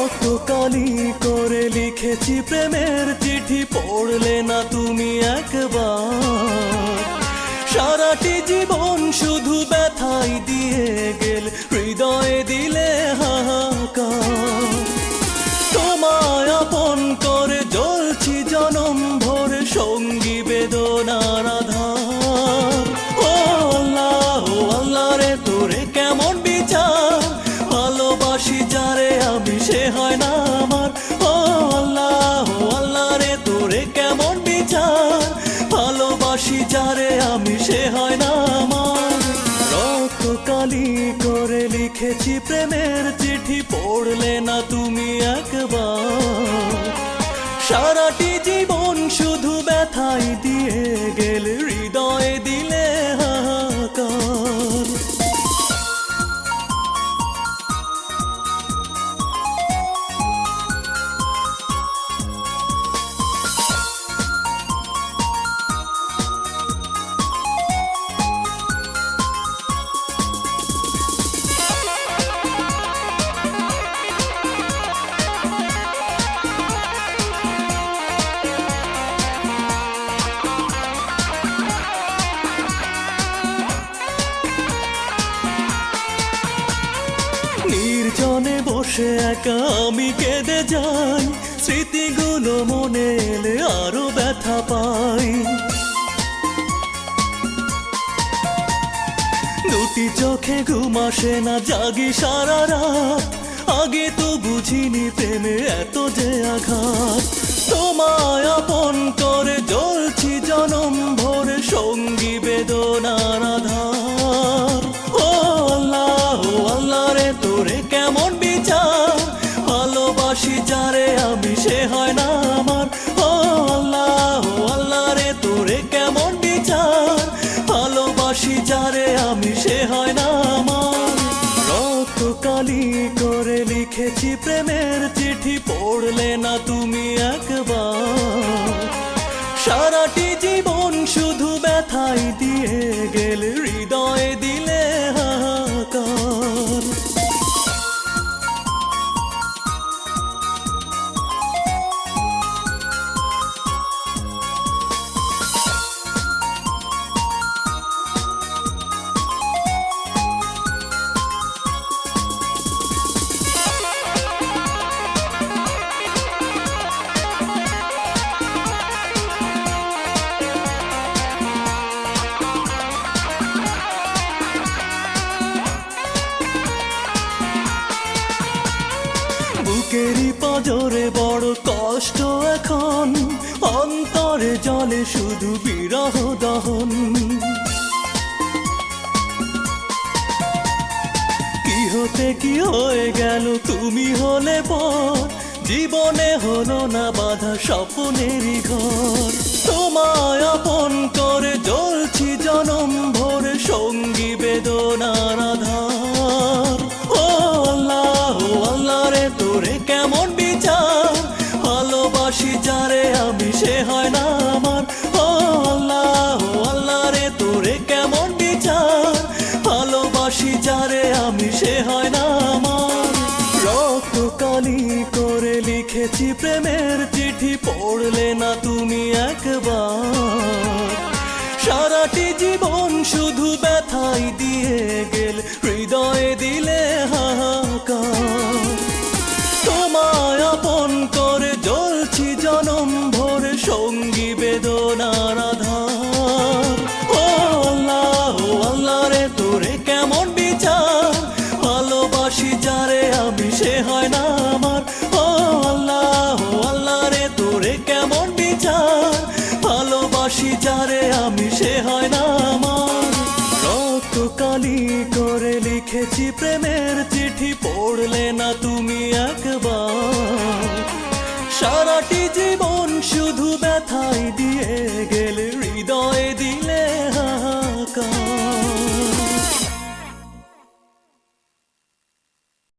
রক্ত কালি করে লিখেছি প্রেমের চিঠি, পড়লে না তুমি একবার। সারাটি জীবন শুধু ব্যথাই দিয়ে গেল, হৃদয়ে দিলে হাহাকার। তোমায় আপন করে জ্বলছি জনম ভরে, সঙ্গী বেদনার আধার। ও আল্লাহ, ও আল্লাহ রে, তোরে কেমন বিচার, ভালোবাসি যারে আমি সে হয় না আমার। ও আল্লাহ, ও আল্লাহ রে, তোরে কেমন বিচার, ভালোবাসি যারে আমি সে হয় না আমার। রক্ত কালি করে লিখেছি প্রেমের চিঠি, পড়লে না তুমি একবার। সারাটি জীবন শুধু ব্যথাই দিয়ে গেল, হৃদয়ে দিলে হাহাকার। নির্জনে বসে একা আমি কেঁদে যাই, স্মৃতিগুলো মনে এলে আরো ব্যথা পাই। দুটি চোখে ঘুম আসে না, জাগি সারা রাত। আগে তো বুঝিনি প্রেমে এত যে আঘাত। তোমায় আপন করে জ্বলছি জনম ভরে, সঙ্গী বেদনার আধার। ও আল্লাহ, ও আল্লাহ রে, তোরে কেমন বিচার, ভালোবাসি যারে আমি সে হয় না আমার। ও আল্লাহ, ও আল্লাহ রে, তোরে কেমন বিচার, ভালোবাসি যারে আমি সে হয় না আমার। রক্ত কালি করে লিখেছি প্রেমের চিঠি, পড়লে না তুমি একবার। সারাটি জীবন শুধু ব্যথাই দিয়ে গেল, হৃদয়ে দিলে হাহাকার। বুকেরই পাঁজরে বড় কষ্ট এখন, অন্তরে জলে শুধু বিরহ দহন। কি হতে কি হয়ে গেল, তুমি হলে পর, জীবনে হলো না বাধা স্বপ্নেরই ঘর। তোমায় আপন করে জ্বলছি জনম ভরে, সঙ্গী বেদনার আধার। ও আল্লাহ, ও আল্লাহ রে, তোরে কেমন বিচার, ভালোবাসি যারে আমি সে হয় না আমার। ও আল্লাহ, ও আল্লাহ রে, তোরে কেমন বিচার, ভালোবাসি যারে আমি সে হয় না আমার। রক্ত কালি করে লিখেছি প্রেমের চিঠি, পড়লে না তুমি একবার। সারাটি জীবন শুধু ব্যথাই দিয়ে গেল, হৃদয়ে দিলে হাহাকার। তোমায় আপন করে জ্বলছি জনম ভরে, সঙ্গী বেদনার আধার। ও আল্লাহ, ও আল্লাহ রে, তোরে কেমন বিচার, ভালোবাসি যারে আমি সে হয় না আমার। ও আল্লাহ, ও আল্লাহ রে, তোরে কেমন বিচার, ভালোবাসি যারে আমি সে হয় না আমার। রক্ত কালি করে লিখেছি প্রেমের চিঠি, পড়লে না তুমি একবার। সারাটি জীবন